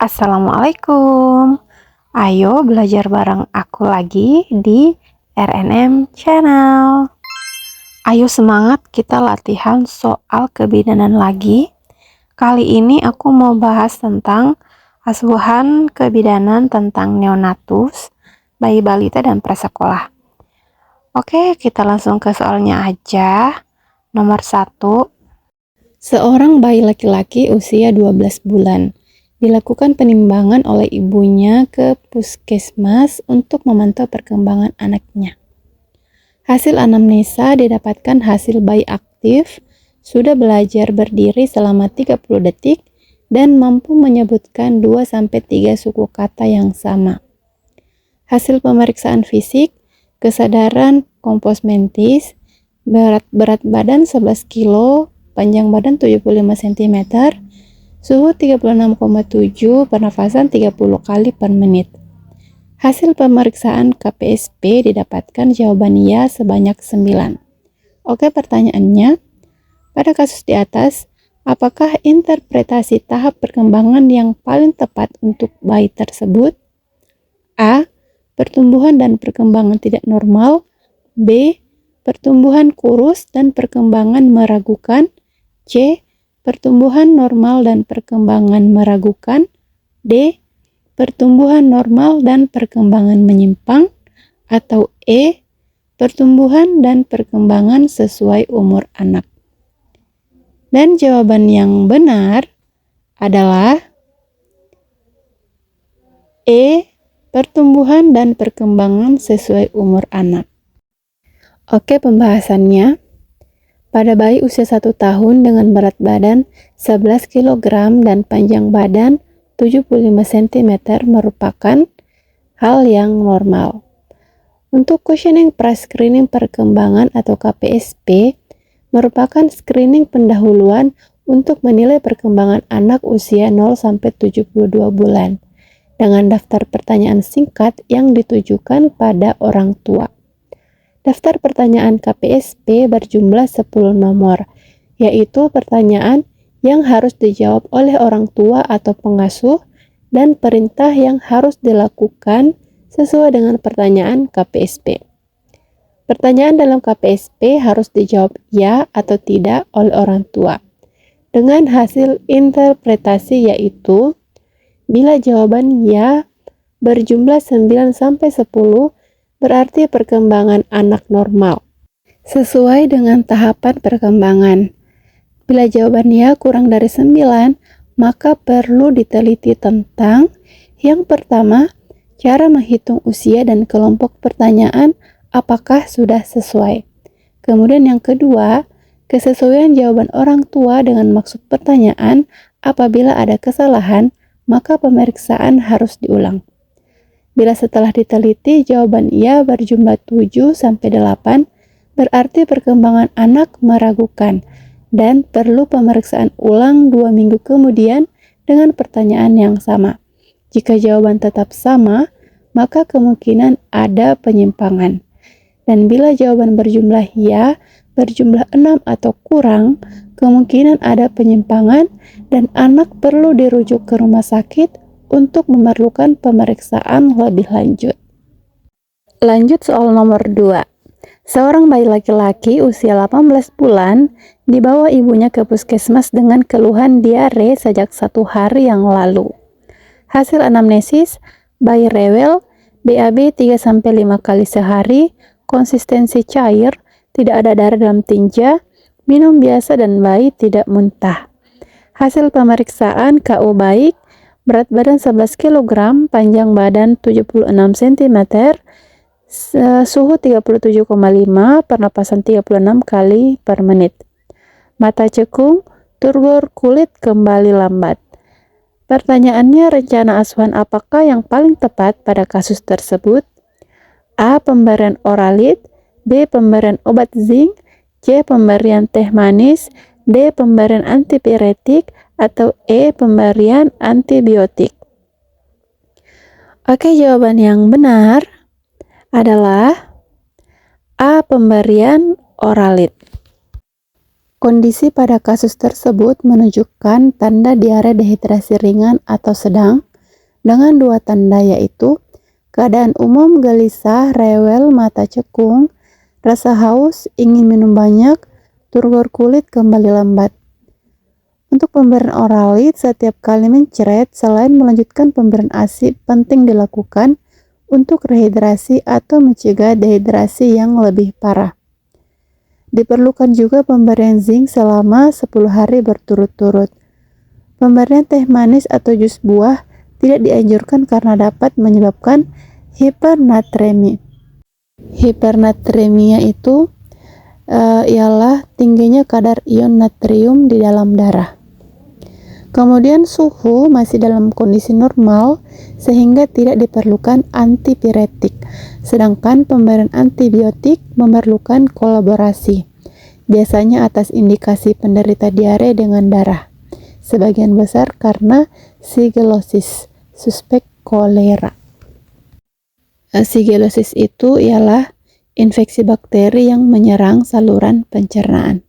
Assalamualaikum. Ayo belajar bareng aku lagi di RNM Channel. Ayo semangat, kita latihan soal kebidanan lagi. Kali ini aku mau bahas tentang asuhan kebidanan tentang neonatus, bayi balita dan prasekolah. Oke, kita langsung ke soalnya aja. Nomor 1. Seorang bayi laki-laki usia 12 bulan dilakukan penimbangan oleh ibunya ke puskesmas untuk memantau perkembangan anaknya. Hasil anamnesa didapatkan hasil bayi aktif, sudah belajar berdiri selama 30 detik, dan mampu menyebutkan 2-3 suku kata yang sama. Hasil pemeriksaan fisik, kesadaran kompos mentis, berat badan 11 kilo, panjang badan 75 cm, suhu 36,7, pernafasan 30 kali per menit. Hasil pemeriksaan KPSP didapatkan jawaban ya sebanyak 9. Oke, pertanyaannya, pada kasus di atas, apakah interpretasi tahap perkembangan yang paling tepat untuk bayi tersebut? A. Pertumbuhan dan perkembangan tidak normal. B. Pertumbuhan kurus dan perkembangan meragukan. C. Pertumbuhan normal dan perkembangan meragukan. D. Pertumbuhan normal dan perkembangan menyimpang. Atau E. Pertumbuhan dan perkembangan sesuai umur anak. Dan jawaban yang benar adalah E. Pertumbuhan dan perkembangan sesuai umur anak. Oke, pembahasannya. Pada bayi usia 1 tahun dengan berat badan 11 kg dan panjang badan 75 cm merupakan hal yang normal. Untuk questioning pre-screening perkembangan atau KPSP merupakan screening pendahuluan untuk menilai perkembangan anak usia 0-72 bulan dengan daftar pertanyaan singkat yang ditujukan pada orang tua. Daftar pertanyaan KPSP berjumlah 10 nomor, yaitu pertanyaan yang harus dijawab oleh orang tua atau pengasuh dan perintah yang harus dilakukan sesuai dengan pertanyaan KPSP. Pertanyaan dalam KPSP harus dijawab ya atau tidak oleh orang tua, dengan hasil interpretasi yaitu, bila jawaban ya berjumlah 9-10, berarti perkembangan anak normal sesuai dengan tahapan perkembangan. Bila jawaban ya kurang dari 9, maka perlu diteliti tentang yang pertama, cara menghitung usia dan kelompok pertanyaan apakah sudah sesuai. Kemudian yang kedua, kesesuaian jawaban orang tua dengan maksud pertanyaan. Apabila ada kesalahan, maka pemeriksaan harus diulang. Bila setelah diteliti jawaban ya berjumlah 7-8, berarti perkembangan anak meragukan dan perlu pemeriksaan ulang 2 minggu kemudian dengan pertanyaan yang sama. Jika jawaban tetap sama, maka kemungkinan ada penyimpangan. Dan bila jawaban berjumlah ya berjumlah 6 atau kurang, kemungkinan ada penyimpangan dan anak perlu dirujuk ke rumah sakit untuk memerlukan pemeriksaan lebih lanjut. Lanjut soal nomor 2. Seorang bayi laki-laki usia 18 bulan dibawa ibunya ke puskesmas dengan keluhan diare sejak 1 hari yang lalu. Hasil anamnesis, bayi rewel, BAB 3-5 kali sehari, konsistensi cair, tidak ada darah dalam tinja, minum biasa dan bayi tidak muntah. Hasil pemeriksaan KU baik, berat badan 11 kg, panjang badan 76 cm, suhu 37,5, pernapasan 36 kali per menit. Mata cekung, turgor kulit kembali lambat. Pertanyaannya, rencana asuhan apakah yang paling tepat pada kasus tersebut? A. Pemberian oralit, B. Pemberian obat zinc, C. Pemberian teh manis, D. Pemberian antipiretik, atau E. Pemberian antibiotik. Oke, jawaban yang benar adalah A. Pemberian oralit. Kondisi pada kasus tersebut menunjukkan tanda diare dehidrasi ringan atau sedang dengan 2 tanda, yaitu keadaan umum gelisah, rewel, mata cekung, rasa haus, ingin minum banyak, turgor kulit kembali lambat. Untuk pemberian oralit, setiap kali mencret, selain melanjutkan pemberian ASI, penting dilakukan untuk rehidrasi atau mencegah dehidrasi yang lebih parah. Diperlukan juga pemberian zinc selama 10 hari berturut-turut. Pemberian teh manis atau jus buah tidak dianjurkan karena dapat menyebabkan hipernatremi. Hipernatremia itu ialah tingginya kadar ion natrium di dalam darah. Kemudian suhu masih dalam kondisi normal sehingga tidak diperlukan antipiretik, sedangkan pemberian antibiotik memerlukan kolaborasi, biasanya atas indikasi penderita diare dengan darah, sebagian besar karena sigelosis, suspek kolera. Sigelosis itu ialah infeksi bakteri yang menyerang saluran pencernaan.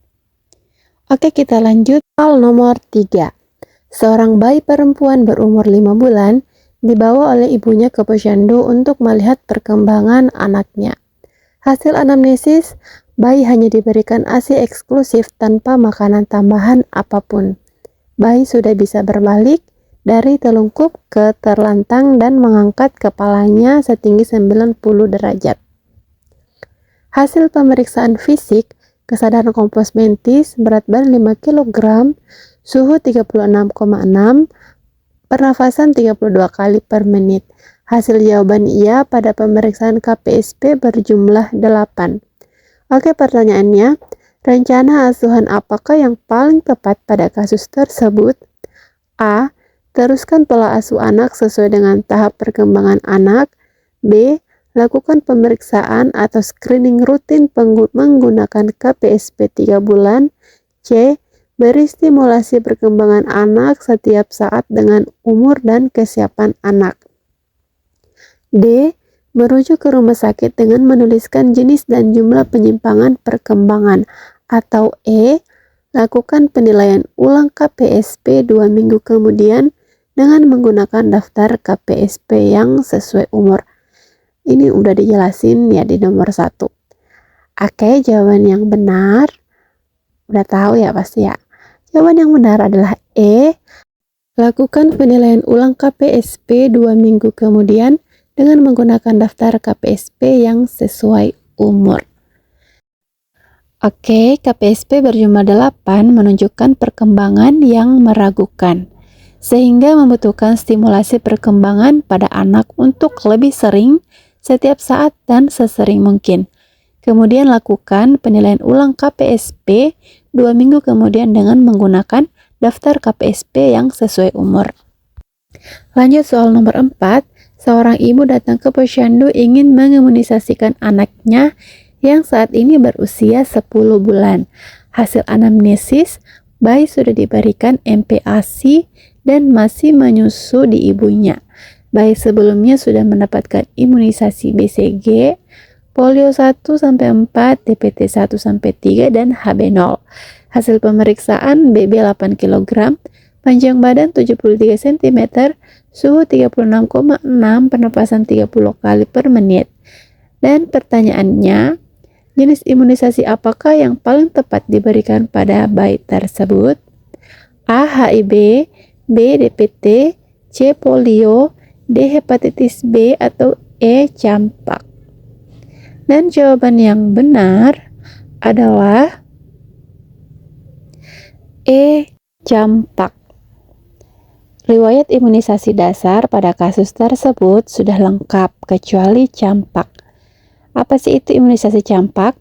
Oke, kita lanjut. Hal nomor 3. Seorang bayi perempuan berumur 5 bulan dibawa oleh ibunya ke posyandu untuk melihat perkembangan anaknya. Hasil anamnesis, bayi hanya diberikan ASI eksklusif tanpa makanan tambahan apapun. Bayi sudah bisa berbalik dari telungkup ke terlantang dan mengangkat kepalanya setinggi 90 derajat. Hasil pemeriksaan fisik, kesadaran kompos mentis, berat badan 5 kg, suhu 36,6, pernafasan 32 kali per menit. Hasil jawaban iya pada pemeriksaan KPSP berjumlah 8. Oke, pertanyaannya, rencana asuhan apakah yang paling tepat pada kasus tersebut? A. Teruskan pola asuh anak sesuai dengan tahap perkembangan anak. B. Lakukan pemeriksaan atau screening rutin menggunakan KPSP 3 bulan. C. Beri stimulasi perkembangan anak setiap saat dengan umur dan kesiapan anak. D. Merujuk ke rumah sakit dengan menuliskan jenis dan jumlah penyimpangan perkembangan. Atau E. Lakukan penilaian ulang KPSP 2 minggu kemudian dengan menggunakan daftar KPSP yang sesuai umur. Ini udah dijelasin ya di nomor 1. Oke, jawaban yang benar udah tahu ya pasti ya. Jawaban yang benar adalah E. Lakukan penilaian ulang KPSP 2 minggu kemudian dengan menggunakan daftar KPSP yang sesuai umur. Oke, KPSP berjumlah 8 menunjukkan perkembangan yang meragukan, sehingga membutuhkan stimulasi perkembangan pada anak untuk lebih sering, setiap saat, dan sesering mungkin. Kemudian lakukan penilaian ulang KPSP 2 minggu kemudian dengan menggunakan daftar KPSP yang sesuai umur. Lanjut soal nomor 4. Seorang ibu datang ke posyandu ingin mengimunisasikan anaknya yang saat ini berusia 10 bulan. Hasil anamnesis, bayi sudah diberikan MPASI dan masih menyusu di ibunya. Bayi sebelumnya sudah mendapatkan imunisasi BCG, polio 1-4, DPT 1-3, dan HB0. Hasil pemeriksaan BB 8 kg, panjang badan 73 cm, suhu 36,6, pernapasan 30 kali per menit. Dan pertanyaannya, jenis imunisasi apakah yang paling tepat diberikan pada bayi tersebut? A. HIV, B. DPT, C. polio, D. hepatitis B, atau E. campak. Dan jawaban yang benar adalah E. campak. Riwayat imunisasi dasar pada kasus tersebut sudah lengkap kecuali campak. Apa sih itu imunisasi campak?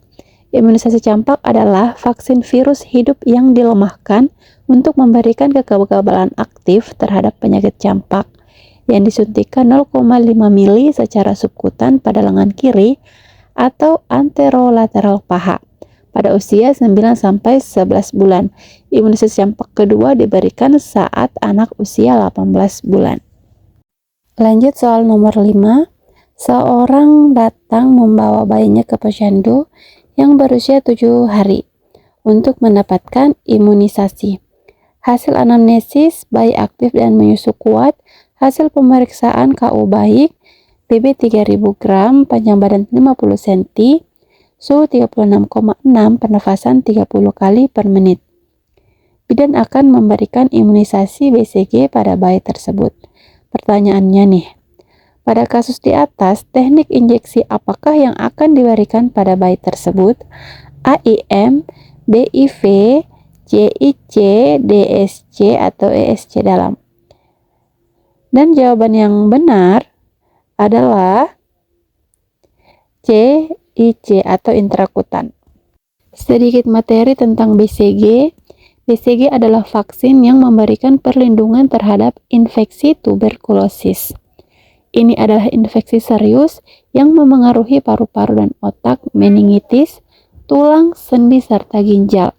Imunisasi campak adalah vaksin virus hidup yang dilemahkan untuk memberikan kekebalan aktif terhadap penyakit campak yang disuntikkan 0,5 mili secara subkutan pada lengan kiri atau anterolateral paha pada usia 9-11 bulan. Imunisasi campak kedua diberikan saat anak usia 18 bulan. Lanjut soal nomor 5. Seorang datang membawa bayinya ke posyandu yang berusia 7 hari untuk mendapatkan imunisasi. Hasil anamnesis, bayi aktif dan menyusu kuat, Hasil pemeriksaan KU baik, BB 3000 gram, panjang badan 50 cm, suhu 36,6, pernafasan 30 kali per menit. Bidan akan memberikan imunisasi BCG pada bayi tersebut. Pertanyaannya nih, pada kasus di atas, teknik injeksi apakah yang akan diberikan pada bayi tersebut? AIM, BIV, JIC, DSC, atau ESC dalam? Dan jawaban yang benar adalah JIC atau intrakutan. Sedikit materi tentang BCG. BCG adalah vaksin yang memberikan perlindungan terhadap infeksi tuberkulosis. Ini adalah infeksi serius yang memengaruhi paru-paru dan otak, meningitis, tulang, sendi, serta ginjal.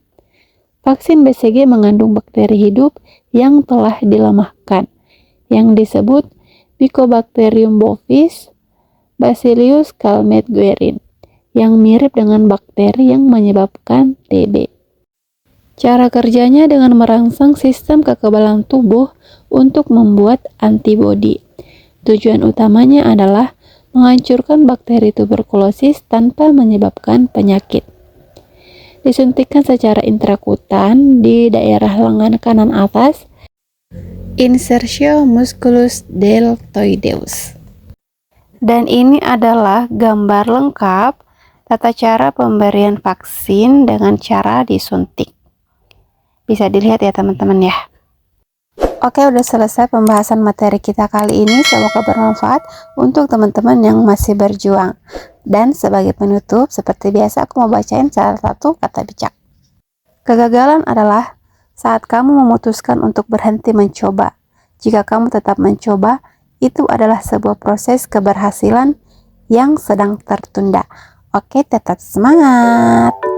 Vaksin BCG mengandung bakteri hidup yang telah dilemahkan, yang disebut Mycobacterium bovis, Bacillus calmette-guerin, yang mirip dengan bakteri yang menyebabkan TB. Cara kerjanya dengan merangsang sistem kekebalan tubuh untuk membuat antibodi. Tujuan utamanya adalah menghancurkan bakteri tuberkulosis tanpa menyebabkan penyakit. Disuntikkan secara intrakutan di daerah lengan kanan atas, insertio musculus deltoideus. Dan ini adalah gambar lengkap tata cara pemberian vaksin dengan cara disuntik. Bisa dilihat ya teman-teman ya. Oke, udah selesai pembahasan materi kita kali ini. Semoga bermanfaat untuk teman-teman yang masih berjuang. Dan sebagai penutup, seperti biasa aku mau bacain salah satu kata bijak. Kegagalan adalah saat kamu memutuskan untuk berhenti mencoba. Jika kamu tetap mencoba, itu adalah sebuah proses keberhasilan yang sedang tertunda. Oke, tetap semangat!